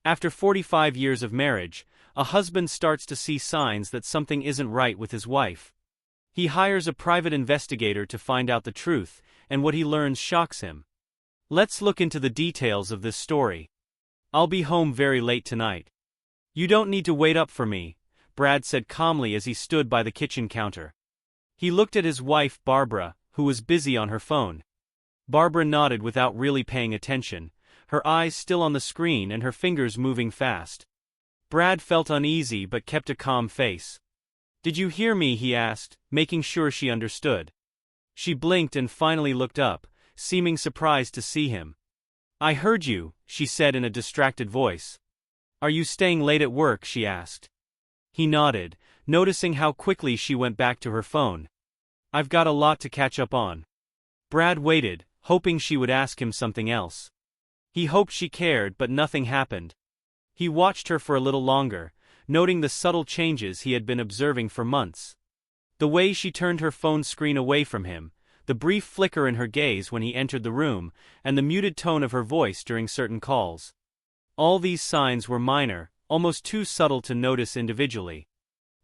After 45 years of marriage, a husband starts to see signs that something isn't right with his wife. He hires a private investigator to find out the truth, and what he learns shocks him. Let's look into the details of this story. I'll be home very late tonight. You don't need to wait up for me, Brad said calmly as he stood by the kitchen counter. He looked at his wife, Barbara, who was busy on her phone. Barbara nodded without really paying attention, her eyes still on the screen and her fingers moving fast. Brad felt uneasy but kept a calm face. "Did you hear me?" he asked, making sure she understood. She blinked and finally looked up, seeming surprised to see him. "I heard you," she said in a distracted voice. "Are you staying late at work?" she asked. He nodded, noticing how quickly she went back to her phone. "I've got a lot to catch up on." Brad waited, hoping she would ask him something else. He hoped she cared, but nothing happened. He watched her for a little longer, noting the subtle changes he had been observing for months. The way she turned her phone screen away from him, the brief flicker in her gaze when he entered the room, and the muted tone of her voice during certain calls. All these signs were minor, almost too subtle to notice individually.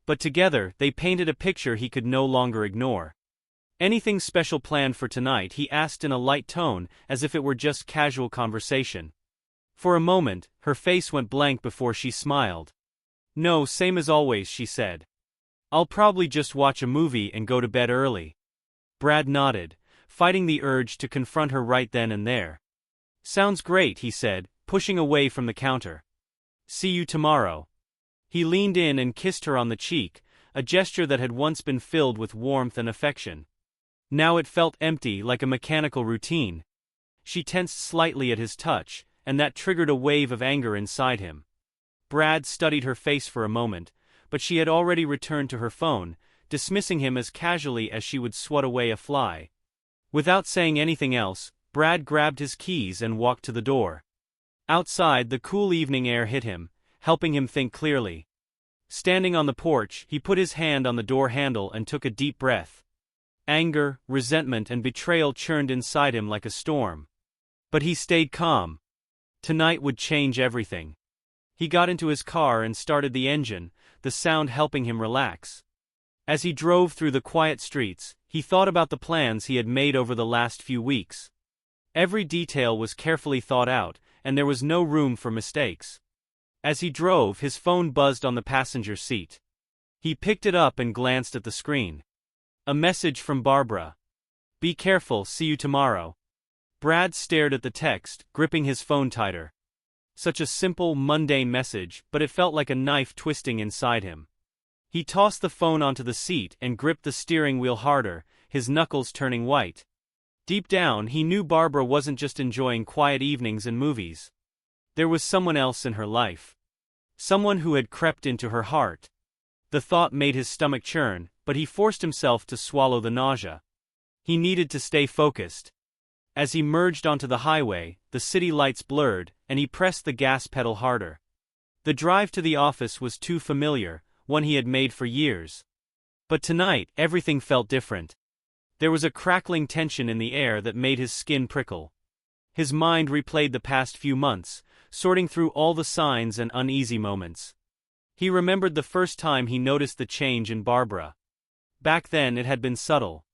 But together, they painted a picture he could no longer ignore. "Anything special planned for tonight?" he asked in a light tone, as if it were just casual conversation. For a moment, her face went blank before she smiled. "No, same as always," she said. "I'll probably just watch a movie and go to bed early." Brad nodded, fighting the urge to confront her right then and there. "Sounds great," he said, pushing away from the counter. "See you tomorrow." He leaned in and kissed her on the cheek, a gesture that had once been filled with warmth and affection. Now it felt empty, like a mechanical routine. She tensed slightly at his touch, and that triggered a wave of anger inside him. Brad studied her face for a moment, but she had already returned to her phone, dismissing him as casually as she would swat away a fly. Without saying anything else, Brad grabbed his keys and walked to the door. Outside, the cool evening air hit him, helping him think clearly. Standing on the porch, he put his hand on the door handle and took a deep breath. Anger, resentment, and betrayal churned inside him like a storm. But he stayed calm. Tonight would change everything. He got into his car and started the engine, the sound helping him relax. As he drove through the quiet streets, he thought about the plans he had made over the last few weeks. Every detail was carefully thought out, and there was no room for mistakes. As he drove, his phone buzzed on the passenger seat. He picked it up and glanced at the screen. A message from Barbara. "Be careful, see you tomorrow." Brad stared at the text, gripping his phone tighter. Such a simple, mundane message, but it felt like a knife twisting inside him. He tossed the phone onto the seat and gripped the steering wheel harder, his knuckles turning white. Deep down, he knew Barbara wasn't just enjoying quiet evenings and movies. There was someone else in her life. Someone who had crept into her heart. The thought made his stomach churn, but he forced himself to swallow the nausea. He needed to stay focused. As he merged onto the highway, the city lights blurred, and he pressed the gas pedal harder. The drive to the office was too familiar, one he had made for years. But tonight, everything felt different. There was a crackling tension in the air that made his skin prickle. His mind replayed the past few months, sorting through all the signs and uneasy moments. He remembered the first time he noticed the change in Barbara. Back then it had been subtle.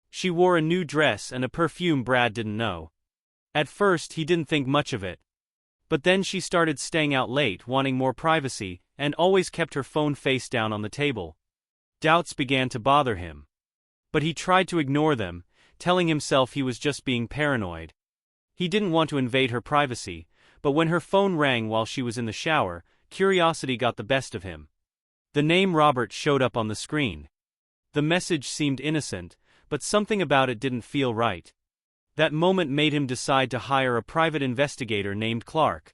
She wore a new dress and a perfume Brad didn't know. At first he didn't think much of it. But then she started staying out late, wanting more privacy, and always kept her phone face down on the table. Doubts began to bother him. But he tried to ignore them, telling himself he was just being paranoid. He didn't want to invade her privacy, but when her phone rang while she was in the shower, curiosity got the best of him. The name Robert showed up on the screen. The message seemed innocent, but something about it didn't feel right. That moment made him decide to hire a private investigator named Clark.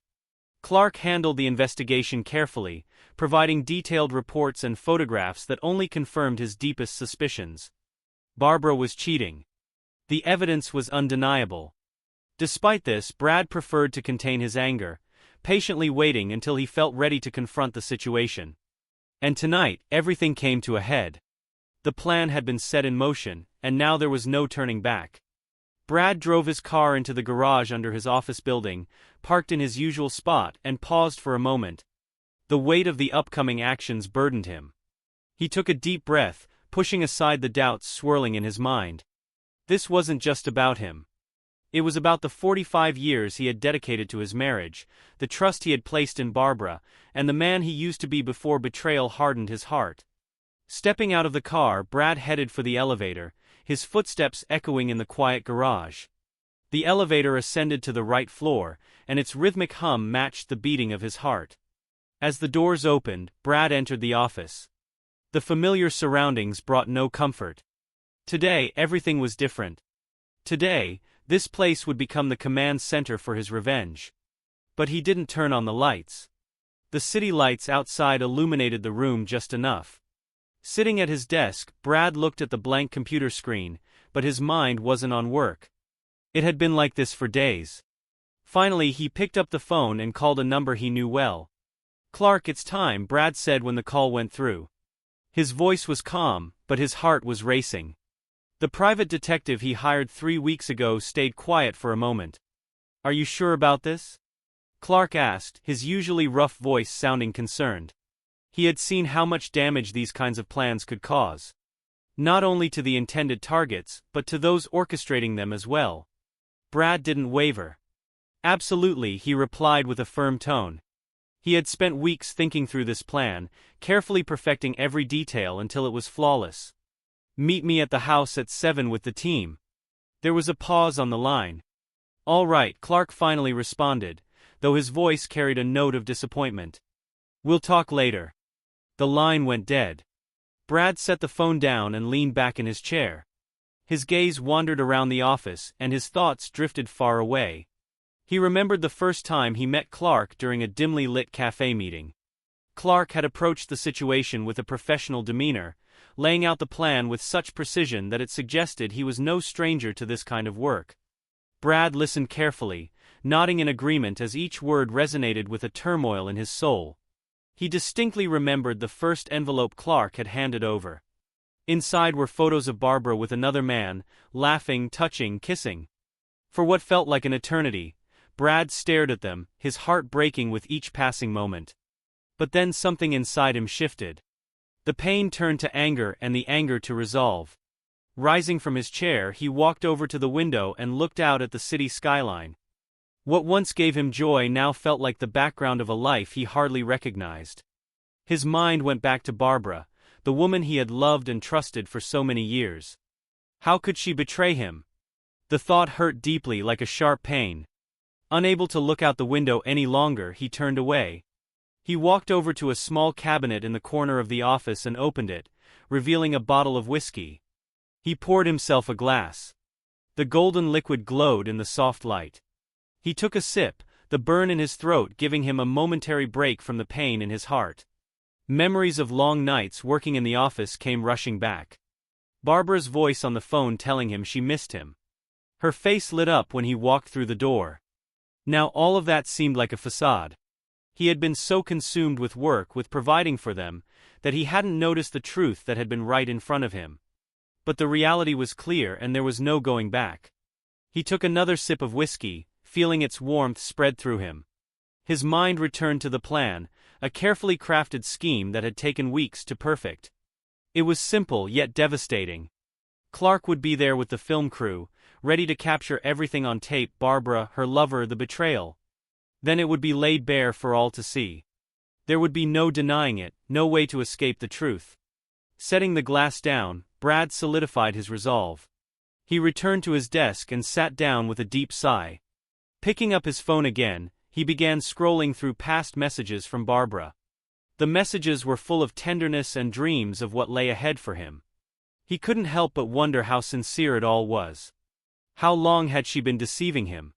Clark handled the investigation carefully, providing detailed reports and photographs that only confirmed his deepest suspicions. Barbara was cheating. The evidence was undeniable. Despite this, Brad preferred to contain his anger, patiently waiting until he felt ready to confront the situation. And tonight, everything came to a head. The plan had been set in motion, and now there was no turning back. Brad drove his car into the garage under his office building, parked in his usual spot, and paused for a moment. The weight of the upcoming actions burdened him. He took a deep breath, pushing aside the doubts swirling in his mind. This wasn't just about him. It was about the 45 years he had dedicated to his marriage, the trust he had placed in Barbara, and the man he used to be before betrayal hardened his heart. Stepping out of the car, Brad headed for the elevator, his footsteps echoing in the quiet garage. The elevator ascended to the right floor, and its rhythmic hum matched the beating of his heart. As the doors opened, Brad entered the office. The familiar surroundings brought no comfort. Today, everything was different. Today, this place would become the command center for his revenge. But he didn't turn on the lights. The city lights outside illuminated the room just enough. Sitting at his desk, Brad looked at the blank computer screen, but his mind wasn't on work. It had been like this for days. Finally, he picked up the phone and called a number he knew well. "Clark, it's time," Brad said when the call went through. His voice was calm, but his heart was racing. The private detective he hired 3 weeks ago stayed quiet for a moment. "Are you sure about this?" Clark asked, his usually rough voice sounding concerned. He had seen how much damage these kinds of plans could cause. Not only to the intended targets, but to those orchestrating them as well. Brad didn't waver. "Absolutely," he replied with a firm tone. He had spent weeks thinking through this plan, carefully perfecting every detail until it was flawless. "Meet me at the house at 7 with the team." There was a pause on the line. "All right," Clark finally responded, though his voice carried a note of disappointment. "We'll talk later." The line went dead. Brad set the phone down and leaned back in his chair. His gaze wandered around the office, and his thoughts drifted far away. He remembered the first time he met Clark during a dimly lit cafe meeting. Clark had approached the situation with a professional demeanor, laying out the plan with such precision that it suggested he was no stranger to this kind of work. Brad listened carefully, nodding in agreement as each word resonated with a turmoil in his soul. He distinctly remembered the first envelope Clark had handed over. Inside were photos of Barbara with another man, laughing, touching, kissing. For what felt like an eternity, Brad stared at them, his heart breaking with each passing moment. But then something inside him shifted. The pain turned to anger and the anger to resolve. Rising from his chair, he walked over to the window and looked out at the city skyline. What once gave him joy now felt like the background of a life he hardly recognized. His mind went back to Barbara, the woman he had loved and trusted for so many years. How could she betray him? The thought hurt deeply like a sharp pain. Unable to look out the window any longer, he turned away. He walked over to a small cabinet in the corner of the office and opened it, revealing a bottle of whiskey. He poured himself a glass. The golden liquid glowed in the soft light. He took a sip, the burn in his throat giving him a momentary break from the pain in his heart. Memories of long nights working in the office came rushing back. Barbara's voice on the phone telling him she missed him. Her face lit up when he walked through the door. Now all of that seemed like a facade. He had been so consumed with work, with providing for them, that he hadn't noticed the truth that had been right in front of him. But the reality was clear and there was no going back. He took another sip of whiskey, feeling its warmth spread through him. His mind returned to the plan, a carefully crafted scheme that had taken weeks to perfect. It was simple yet devastating. Clark would be there with the film crew, ready to capture everything on tape: Barbara, her lover, the betrayal. Then it would be laid bare for all to see. There would be no denying it, no way to escape the truth. Setting the glass down, Brad solidified his resolve. He returned to his desk and sat down with a deep sigh. Picking up his phone again, he began scrolling through past messages from Barbara. The messages were full of tenderness and dreams of what lay ahead for him. He couldn't help but wonder how sincere it all was. How long had she been deceiving him?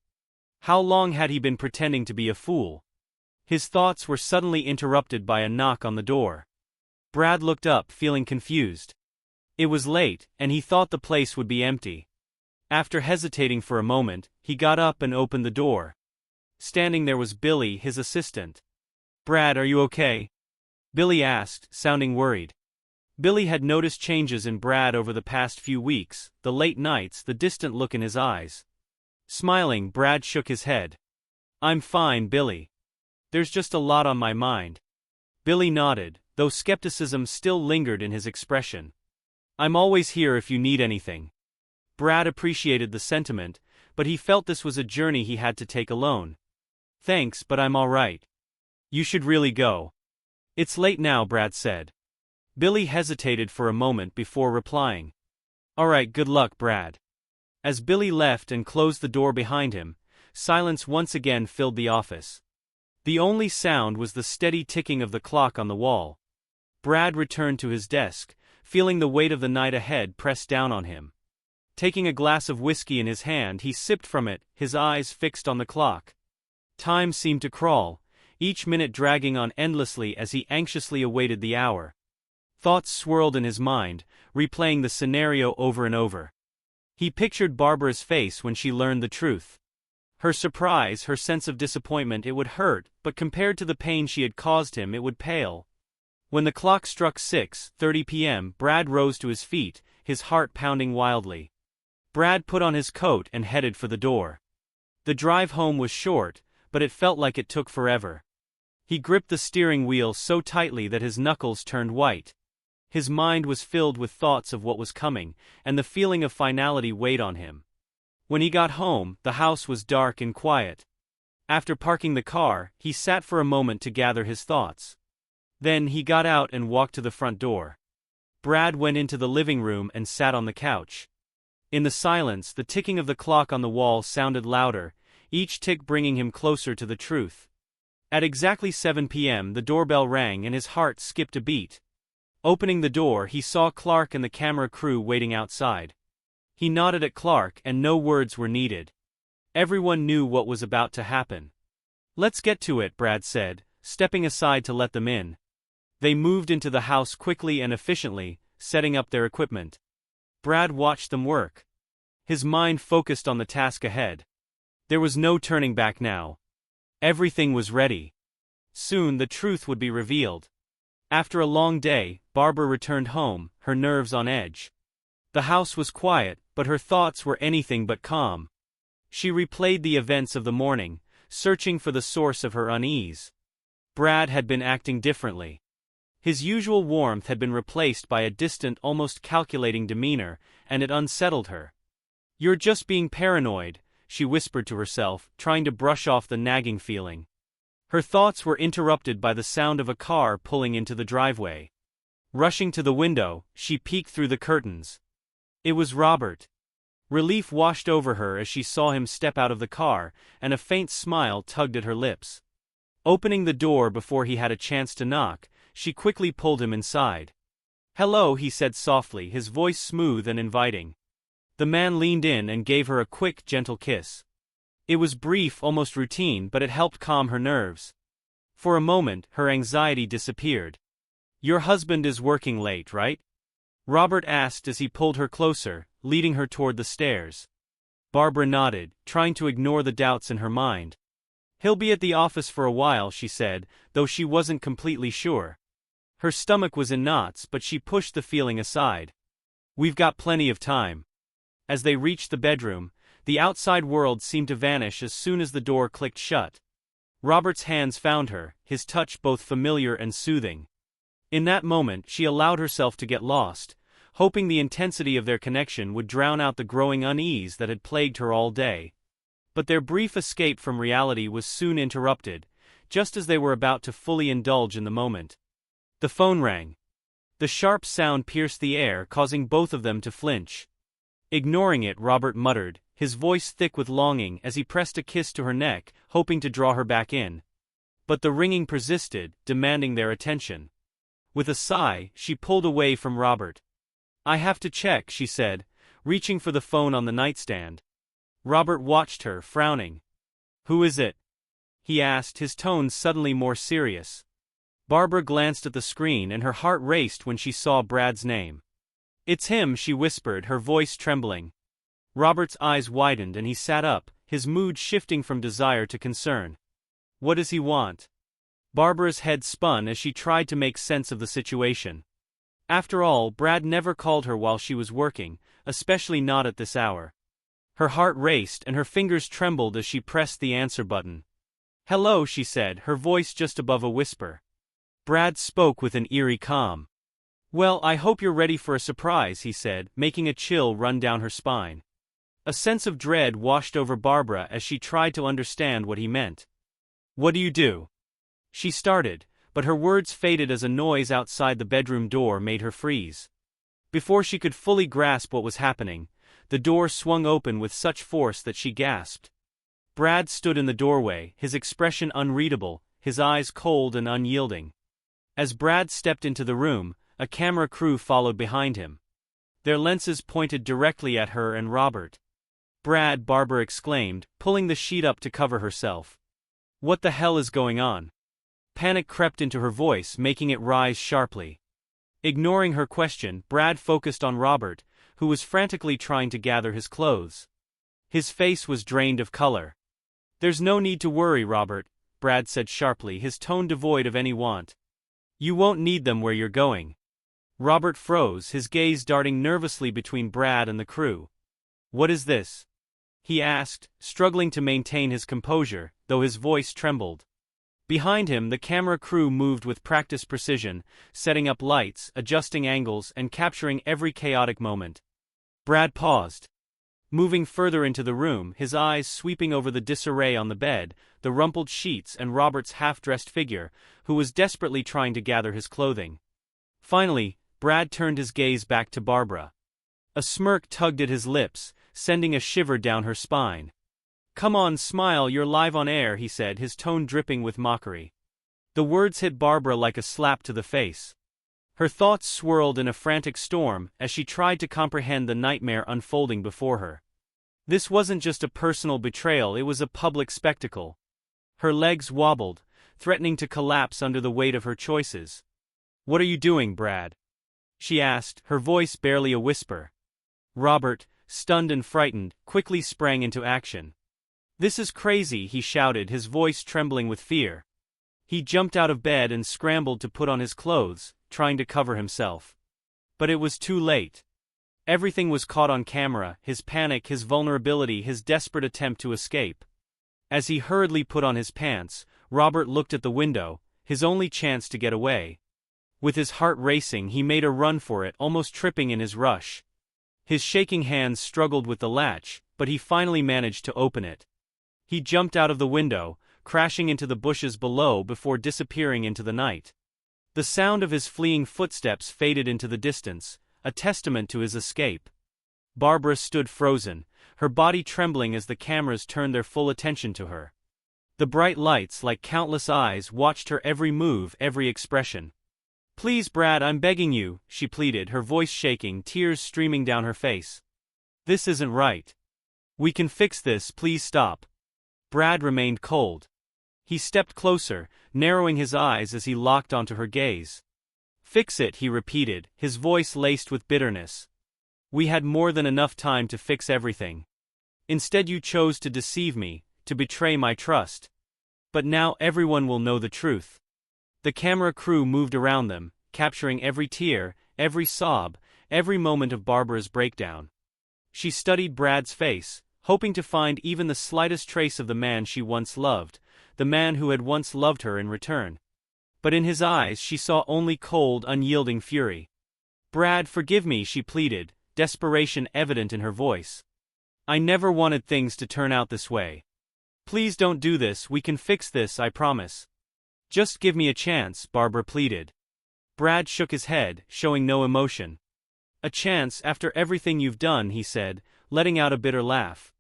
How long had he been pretending to be a fool? His thoughts were suddenly interrupted by a knock on the door. Brad looked up, feeling confused. It was late, and he thought the place would be empty. After hesitating for a moment, he got up and opened the door. Standing there was Billy, his assistant. "Brad, are you okay?" Billy asked, sounding worried. Billy had noticed changes in Brad over the past few weeks, the late nights, the distant look in his eyes. Smiling, Brad shook his head. "I'm fine, Billy. There's just a lot on my mind." Billy nodded, though skepticism still lingered in his expression. "I'm always here if you need anything." Brad appreciated the sentiment, but he felt this was a journey he had to take alone. "Thanks, but I'm all right." "You should really go." "It's late now," Brad said. Billy hesitated for a moment before replying. "All right, good luck, Brad." As Billy left and closed the door behind him, silence once again filled the office. The only sound was the steady ticking of the clock on the wall. Brad returned to his desk, feeling the weight of the night ahead press down on him. Taking a glass of whiskey in his hand, he sipped from it, his eyes fixed on the clock. Time seemed to crawl, each minute dragging on endlessly as he anxiously awaited the hour. Thoughts swirled in his mind, replaying the scenario over and over. He pictured Barbara's face when she learned the truth. Her surprise, her sense of disappointment. It would hurt, but compared to the pain she had caused him, it would pale. When the clock struck 6:30 p.m., Brad rose to his feet, his heart pounding wildly. Brad put on his coat and headed for the door. The drive home was short, but it felt like it took forever. He gripped the steering wheel so tightly that his knuckles turned white. His mind was filled with thoughts of what was coming, and the feeling of finality weighed on him. When he got home, the house was dark and quiet. After parking the car, he sat for a moment to gather his thoughts. Then he got out and walked to the front door. Brad went into the living room and sat on the couch. In the silence, the ticking of the clock on the wall sounded louder, each tick bringing him closer to the truth. At exactly 7 p.m., the doorbell rang and his heart skipped a beat. Opening the door, he saw Clark and the camera crew waiting outside. He nodded at Clark and no words were needed. Everyone knew what was about to happen. "Let's get to it," Brad said, stepping aside to let them in. They moved into the house quickly and efficiently, setting up their equipment. Brad watched them work. His mind focused on the task ahead. There was no turning back now. Everything was ready. Soon the truth would be revealed. After a long day, Barbara returned home, her nerves on edge. The house was quiet, but her thoughts were anything but calm. She replayed the events of the morning, searching for the source of her unease. Brad had been acting differently. His usual warmth had been replaced by a distant, almost calculating demeanor, and it unsettled her. "You're just being paranoid," she whispered to herself, trying to brush off the nagging feeling. Her thoughts were interrupted by the sound of a car pulling into the driveway. Rushing to the window, she peeked through the curtains. It was Robert. Relief washed over her as she saw him step out of the car, and a faint smile tugged at her lips. Opening the door before he had a chance to knock, she quickly pulled him inside. "Hello," he said softly, his voice smooth and inviting. The man leaned in and gave her a quick, gentle kiss. It was brief, almost routine, but it helped calm her nerves. For a moment, her anxiety disappeared. "Your husband is working late, right?" Robert asked as he pulled her closer, leading her toward the stairs. Barbara nodded, trying to ignore the doubts in her mind. "He'll be at the office for a while," she said, though she wasn't completely sure. Her stomach was in knots, but she pushed the feeling aside. "We've got plenty of time." As they reached the bedroom, the outside world seemed to vanish as soon as the door clicked shut. Robert's hands found her, his touch both familiar and soothing. In that moment, she allowed herself to get lost, hoping the intensity of their connection would drown out the growing unease that had plagued her all day. But their brief escape from reality was soon interrupted, just as they were about to fully indulge in the moment. The phone rang. The sharp sound pierced the air, causing both of them to flinch. Ignoring it, Robert muttered, his voice thick with longing as he pressed a kiss to her neck, hoping to draw her back in. But the ringing persisted, demanding their attention. With a sigh, she pulled away from Robert. "I have to check," she said, reaching for the phone on the nightstand. Robert watched her, frowning. "Who is it?" he asked, his tone suddenly more serious. Barbara glanced at the screen and her heart raced when she saw Brad's name. "It's him," she whispered, her voice trembling. Robert's eyes widened and he sat up, his mood shifting from desire to concern. "What does he want?" Barbara's head spun as she tried to make sense of the situation. After all, Brad never called her while she was working, especially not at this hour. Her heart raced and her fingers trembled as she pressed the answer button. "Hello," she said, her voice just above a whisper. Brad spoke with an eerie calm. "Well, I hope you're ready for a surprise," he said, making a chill run down her spine. A sense of dread washed over Barbara as she tried to understand what he meant. "What do you do?" She started, but her words faded as a noise outside the bedroom door made her freeze. Before she could fully grasp what was happening, the door swung open with such force that she gasped. Brad stood in the doorway, his expression unreadable, his eyes cold and unyielding. As Brad stepped into the room, a camera crew followed behind him. Their lenses pointed directly at her and Robert. "Brad," Barbara exclaimed, pulling the sheet up to cover herself. "What the hell is going on?" Panic crept into her voice, making it rise sharply. Ignoring her question, Brad focused on Robert, who was frantically trying to gather his clothes. His face was drained of color. "There's no need to worry, Robert," Brad said sharply, his tone devoid of any want. "You won't need them where you're going." Robert froze, his gaze darting nervously between Brad and the crew. "What is this?" he asked, struggling to maintain his composure, though his voice trembled. Behind him, the camera crew moved with practiced precision, setting up lights, adjusting angles, and capturing every chaotic moment. Brad paused. Moving further into the room, his eyes sweeping over the disarray on the bed, the rumpled sheets and Robert's half-dressed figure, who was desperately trying to gather his clothing. Finally, Brad turned his gaze back to Barbara. A smirk tugged at his lips, sending a shiver down her spine. "Come on, smile, you're live on air," he said, his tone dripping with mockery. The words hit Barbara like a slap to the face. Her thoughts swirled in a frantic storm as she tried to comprehend the nightmare unfolding before her. This wasn't just a personal betrayal, it was a public spectacle. Her legs wobbled, threatening to collapse under the weight of her choices. "What are you doing, Brad?" she asked, her voice barely a whisper. Robert, stunned and frightened, quickly sprang into action. "This is crazy," he shouted, his voice trembling with fear. He jumped out of bed and scrambled to put on his clothes, trying to cover himself. But it was too late. Everything was caught on camera, his panic, his vulnerability, his desperate attempt to escape. As he hurriedly put on his pants, Robert looked at the window, his only chance to get away. With his heart racing, he made a run for it, almost tripping in his rush. His shaking hands struggled with the latch, but he finally managed to open it. He jumped out of the window, crashing into the bushes below before disappearing into the night. The sound of his fleeing footsteps faded into the distance, a testament to his escape. Barbara stood frozen, her body trembling as the cameras turned their full attention to her. The bright lights, like countless eyes, watched her every move, every expression. "Please, Brad, I'm begging you," she pleaded, her voice shaking, tears streaming down her face. "This isn't right. We can fix this, please stop." Brad remained cold. He stepped closer, narrowing his eyes as he locked onto her gaze. "Fix it," he repeated, his voice laced with bitterness. "We had more than enough time to fix everything. Instead you chose to deceive me, to betray my trust. But now everyone will know the truth." The camera crew moved around them, capturing every tear, every sob, every moment of Barbara's breakdown. She studied Brad's face, hoping to find even the slightest trace of the man she once loved, the man who had once loved her in return. But in his eyes she saw only cold, unyielding fury. "Brad, forgive me," she pleaded, desperation evident in her voice. "I never wanted things to turn out this way. Please don't do this, we can fix this, I promise." "Just give me a chance," Barbara pleaded. Brad shook his head, showing no emotion. "A chance after everything you've done," he said, letting out a bitter laugh.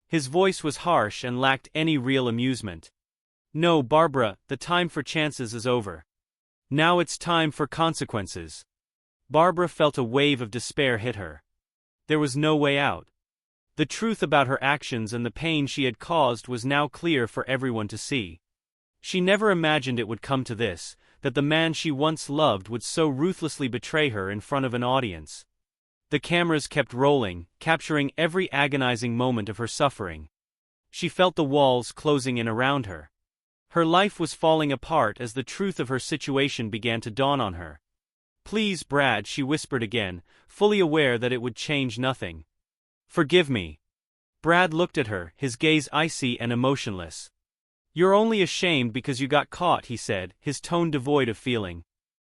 His voice was harsh and lacked any real amusement. "No, Barbara, the time for chances is over. Now it's time for consequences." Barbara felt a wave of despair hit her. There was no way out. The truth about her actions and the pain she had caused was now clear for everyone to see. She never imagined it would come to this, that the man she once loved would so ruthlessly betray her in front of an audience. The cameras kept rolling, capturing every agonizing moment of her suffering. She felt the walls closing in around her. Her life was falling apart as the truth of her situation began to dawn on her. Please, Brad, she whispered again, fully aware that it would change nothing. Forgive me. Brad looked at her, his gaze icy and emotionless. You're only ashamed because you got caught, he said, his tone devoid of feeling.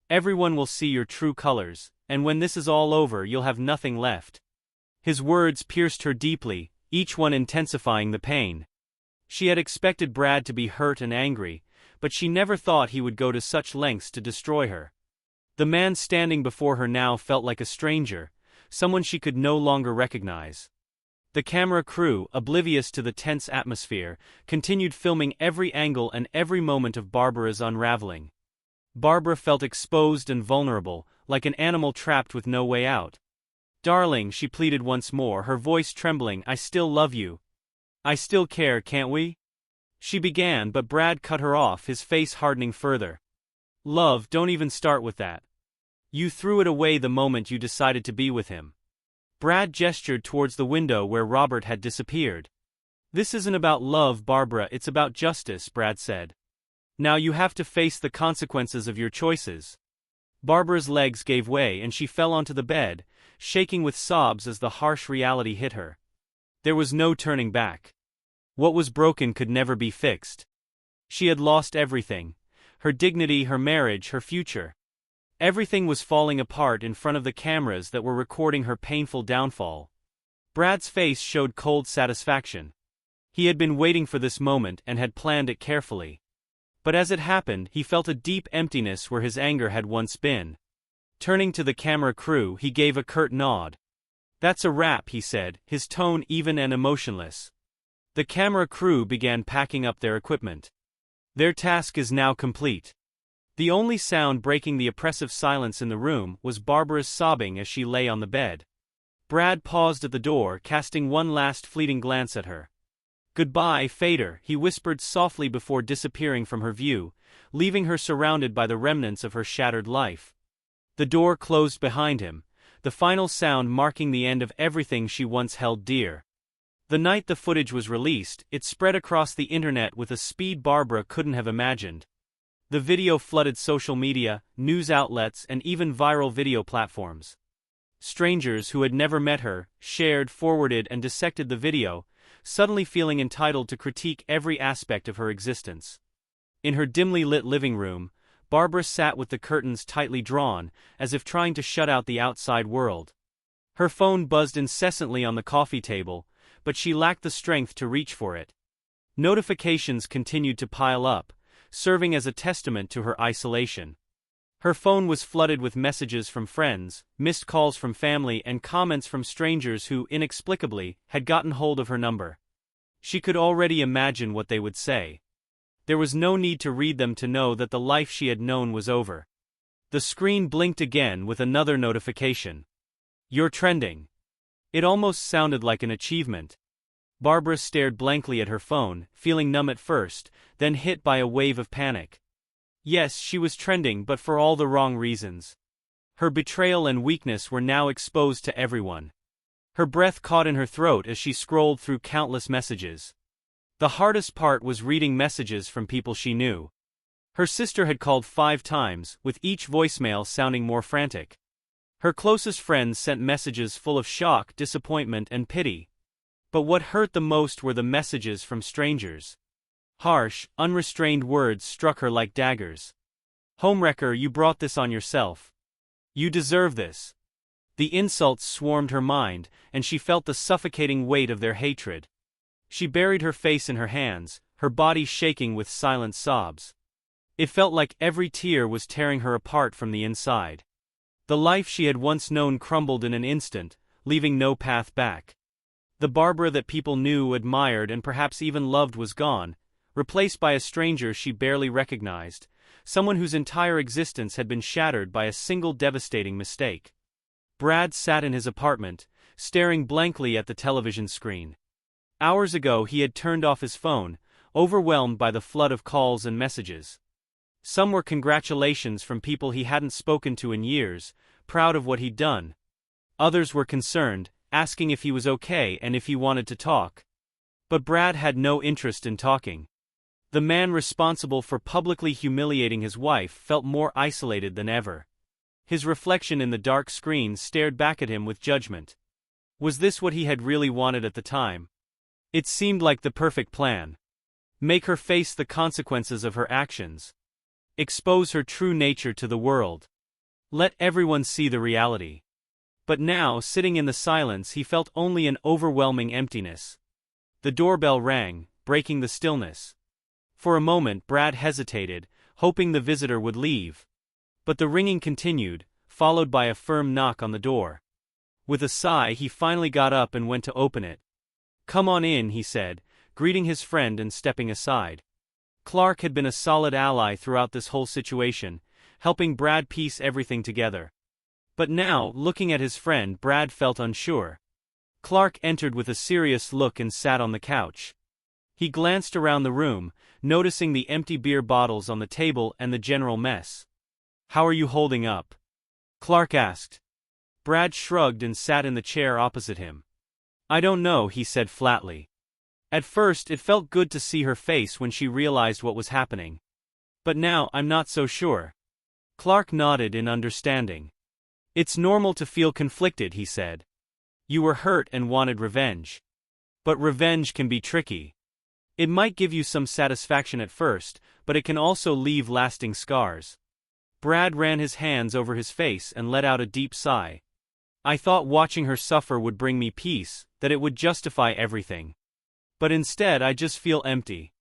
Everyone will see your true colors, and when this is all over you'll have nothing left. His words pierced her deeply, each one intensifying the pain. She had expected Brad to be hurt and angry, but she never thought he would go to such lengths to destroy her. The man standing before her now felt like a stranger, someone she could no longer recognize. The camera crew, oblivious to the tense atmosphere, continued filming every angle and every moment of Barbara's unraveling. Barbara felt exposed and vulnerable, like an animal trapped with no way out. Darling, she pleaded once more, her voice trembling, I still love you. I still care, can't we? She began, but Brad cut her off, his face hardening further. Love, don't even start with that. You threw it away the moment you decided to be with him. Brad gestured towards the window where Robert had disappeared. This isn't about love, Barbara, it's about justice, Brad said. Now you have to face the consequences of your choices. Barbara's legs gave way and she fell onto the bed, shaking with sobs as the harsh reality hit her. There was no turning back. What was broken could never be fixed. She had lost everything. Her dignity, her marriage, her future. Everything was falling apart in front of the cameras that were recording her painful downfall. Brad's face showed cold satisfaction. He had been waiting for this moment and had planned it carefully. But as it happened, he felt a deep emptiness where his anger had once been. Turning to the camera crew, he gave a curt nod. That's a wrap, he said, his tone even and emotionless. The camera crew began packing up their equipment. Their task is now complete. The only sound breaking the oppressive silence in the room was Barbara's sobbing as she lay on the bed. Brad paused at the door, casting one last fleeting glance at her. Goodbye, Fader, he whispered softly before disappearing from her view, leaving her surrounded by the remnants of her shattered life. The door closed behind him, the final sound marking the end of everything she once held dear. The night the footage was released, it spread across the internet with a speed Barbara couldn't have imagined. The video flooded social media, news outlets, and even viral video platforms. Strangers who had never met her shared, forwarded, and dissected the video, suddenly feeling entitled to critique every aspect of her existence. In her dimly lit living room, Barbara sat with the curtains tightly drawn, as if trying to shut out the outside world. Her phone buzzed incessantly on the coffee table, but she lacked the strength to reach for it. Notifications continued to pile up, serving as a testament to her isolation. Her phone was flooded with messages from friends, missed calls from family, and comments from strangers who, inexplicably, had gotten hold of her number. She could already imagine what they would say. There was no need to read them to know that the life she had known was over. The screen blinked again with another notification. You're trending. It almost sounded like an achievement. Barbara stared blankly at her phone, feeling numb at first, then hit by a wave of panic. Yes, she was trending, but for all the wrong reasons. Her betrayal and weakness were now exposed to everyone. Her breath caught in her throat as she scrolled through countless messages. The hardest part was reading messages from people she knew. Her sister had called 5 times, with each voicemail sounding more frantic. Her closest friends sent messages full of shock, disappointment, and pity. But what hurt the most were the messages from strangers. Harsh, unrestrained words struck her like daggers. Homewrecker, you brought this on yourself. You deserve this. The insults swarmed her mind, and she felt the suffocating weight of their hatred. She buried her face in her hands, her body shaking with silent sobs. It felt like every tear was tearing her apart from the inside. The life she had once known crumbled in an instant, leaving no path back. The Barbara that people knew, admired, and perhaps even loved was gone, replaced by a stranger she barely recognized, someone whose entire existence had been shattered by a single devastating mistake. Brad sat in his apartment, staring blankly at the television screen. Hours ago he had turned off his phone, overwhelmed by the flood of calls and messages. Some were congratulations from people he hadn't spoken to in years, proud of what he'd done. Others were concerned, asking if he was okay and if he wanted to talk. But Brad had no interest in talking. The man responsible for publicly humiliating his wife felt more isolated than ever. His reflection in the dark screen stared back at him with judgment. Was this what he had really wanted at the time? It seemed like the perfect plan. Make her face the consequences of her actions. Expose her true nature to the world. Let everyone see the reality. But now, sitting in the silence, he felt only an overwhelming emptiness. The doorbell rang, breaking the stillness. For a moment Brad hesitated, hoping the visitor would leave. But the ringing continued, followed by a firm knock on the door. With a sigh he finally got up and went to open it. "Come on in," he said, greeting his friend and stepping aside. Clark had been a solid ally throughout this whole situation, helping Brad piece everything together. But now, looking at his friend, Brad felt unsure. Clark entered with a serious look and sat on the couch. He glanced around the room, noticing the empty beer bottles on the table and the general mess. "How are you holding up?" Clark asked. Brad shrugged and sat in the chair opposite him. "I don't know," he said flatly. At first it felt good to see her face when she realized what was happening. But now I'm not so sure. Clark nodded in understanding. "It's normal to feel conflicted," he said. "You were hurt and wanted revenge. But revenge can be tricky. It might give you some satisfaction at first, but it can also leave lasting scars." Brad ran his hands over his face and let out a deep sigh. "I thought watching her suffer would bring me peace, that it would justify everything. But instead I just feel empty."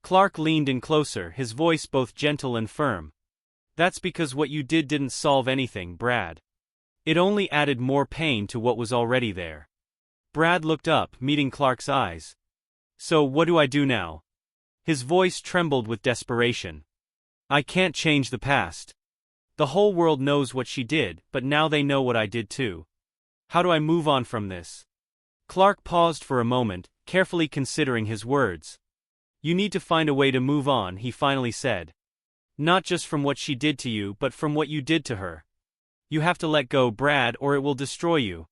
Clark leaned in closer, his voice both gentle and firm. "That's because what you did didn't solve anything, Brad. It only added more pain to what was already there." Brad looked up, meeting Clark's eyes. "So what do I do now?" His voice trembled with desperation. "I can't change the past. The whole world knows what she did, but now they know what I did too. How do I move on from this?" Clark paused for a moment, carefully considering his words. "You need to find a way to move on," he finally said. "Not just from what she did to you, but from what you did to her. You have to let go, Brad, or it will destroy you."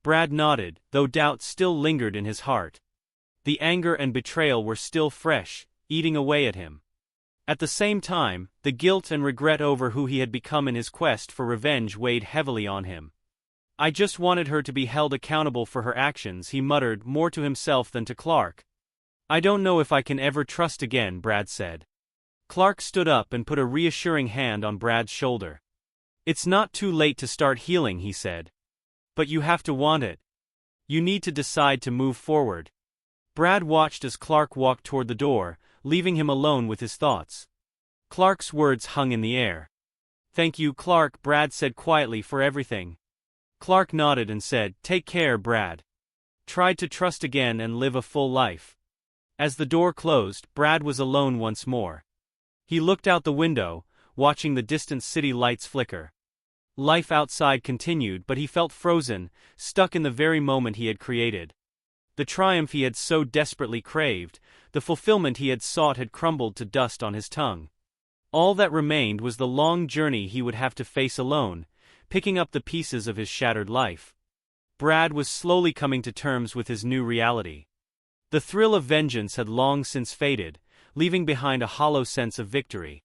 Brad nodded, though doubt still lingered in his heart. The anger and betrayal were still fresh, eating away at him. At the same time, the guilt and regret over who he had become in his quest for revenge weighed heavily on him. "I just wanted her to be held accountable for her actions," he muttered, more to himself than to Clark. "I don't know if I can ever trust again," Brad said. Clark stood up and put a reassuring hand on Brad's shoulder. "It's not too late to start healing," he said. "But you have to want it. You need to decide to move forward." Brad watched as Clark walked toward the door, leaving him alone with his thoughts. Clark's words hung in the air. "Thank you, Clark," Brad said quietly, "for everything." Clark nodded and said, "Take care, Brad. Try to trust again and live a full life." As the door closed, Brad was alone once more. He looked out the window, watching the distant city lights flicker. Life outside continued, but he felt frozen, stuck in the very moment he had created. The triumph he had so desperately craved, the fulfillment he had sought had crumbled to dust on his tongue. All that remained was the long journey he would have to face alone, picking up the pieces of his shattered life. Brad was slowly coming to terms with his new reality. The thrill of vengeance had long since faded, leaving behind a hollow sense of victory.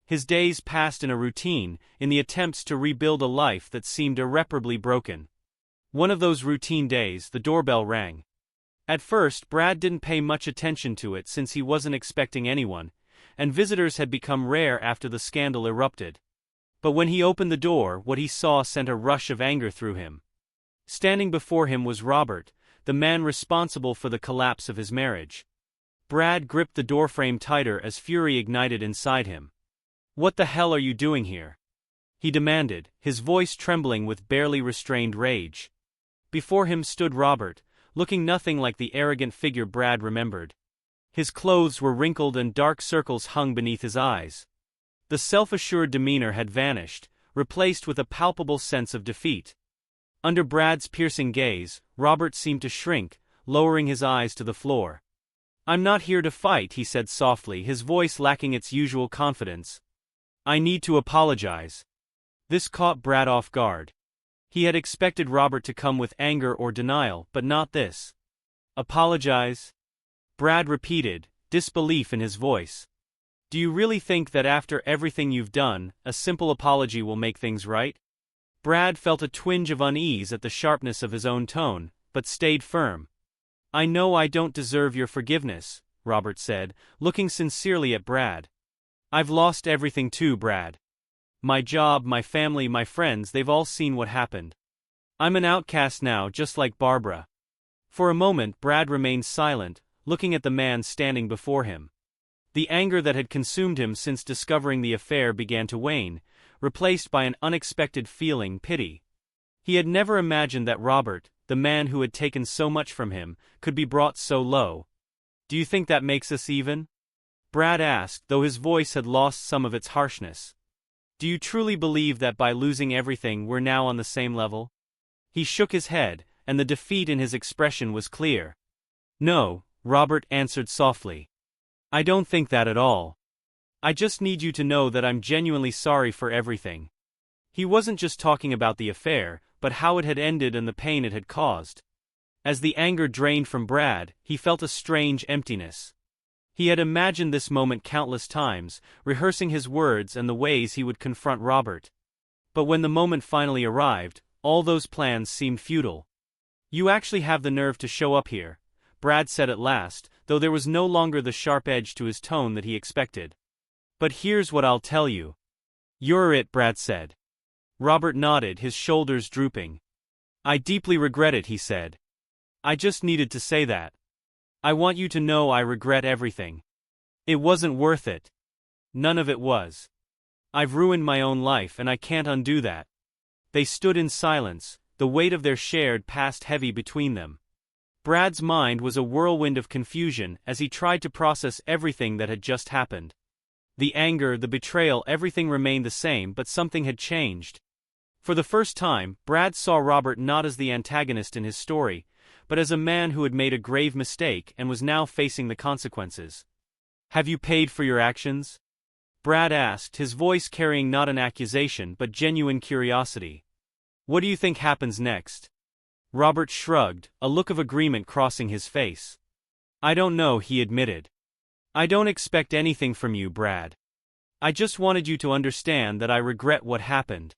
His days passed in a routine, in the attempts to rebuild a life that seemed irreparably broken. One of those routine days, the doorbell rang. At first, Brad didn't pay much attention to it since he wasn't expecting anyone, and visitors had become rare after the scandal erupted. But when he opened the door, what he saw sent a rush of anger through him. Standing before him was Robert, the man responsible for the collapse of his marriage. Brad gripped the doorframe tighter as fury ignited inside him. "What the hell are you doing here?" he demanded, his voice trembling with barely restrained rage. Before him stood Robert, looking nothing like the arrogant figure Brad remembered. His clothes were wrinkled and dark circles hung beneath his eyes. The self-assured demeanor had vanished, replaced with a palpable sense of defeat. Under Brad's piercing gaze, Robert seemed to shrink, lowering his eyes to the floor. "I'm not here to fight," he said softly, his voice lacking its usual confidence. "I need to apologize." This caught Brad off guard. He had expected Robert to come with anger or denial, but not this. "Apologize?" Brad repeated, disbelief in his voice. "Do you really think that after everything you've done, a simple apology will make things right?" Brad felt a twinge of unease at the sharpness of his own tone, but stayed firm. "I know I don't deserve your forgiveness," Robert said, looking sincerely at Brad. "I've lost everything too, Brad. My job, my family, my friends, they've all seen what happened. I'm an outcast now, just like Barbara." For a moment Brad remained silent, looking at the man standing before him. The anger that had consumed him since discovering the affair began to wane, replaced by an unexpected feeling, pity. He had never imagined that Robert, the man who had taken so much from him, could be brought so low. "Do you think that makes us even?" Brad asked, though his voice had lost some of its harshness. "Do you truly believe that by losing everything we're now on the same level?" He shook his head, and the defeat in his expression was clear. "No," Robert answered softly. "I don't think that at all. I just need you to know that I'm genuinely sorry for everything." He wasn't just talking about the affair, but how it had ended and the pain it had caused. As the anger drained from Brad, he felt a strange emptiness. He had imagined this moment countless times, rehearsing his words and the ways he would confront Robert. But when the moment finally arrived, all those plans seemed futile. "You actually have the nerve to show up here," Brad said at last, though there was no longer the sharp edge to his tone that he expected. "But here's what I'll tell you." "You're it," Brad said. Robert nodded, his shoulders drooping. "I deeply regret it," he said. "I just needed to say that. I want you to know I regret everything. It wasn't worth it. None of it was. I've ruined my own life and I can't undo that." They stood in silence, the weight of their shared past heavy between them. Brad's mind was a whirlwind of confusion as he tried to process everything that had just happened. The anger, the betrayal, everything remained the same, but something had changed. For the first time, Brad saw Robert not as the antagonist in his story, but as a man who had made a grave mistake and was now facing the consequences. "Have you paid for your actions?" Brad asked, his voice carrying not an accusation but genuine curiosity. "What do you think happens next?" Robert shrugged, a look of agreement crossing his face. "I don't know," he admitted. "I don't expect anything from you, Brad. I just wanted you to understand that I regret what happened."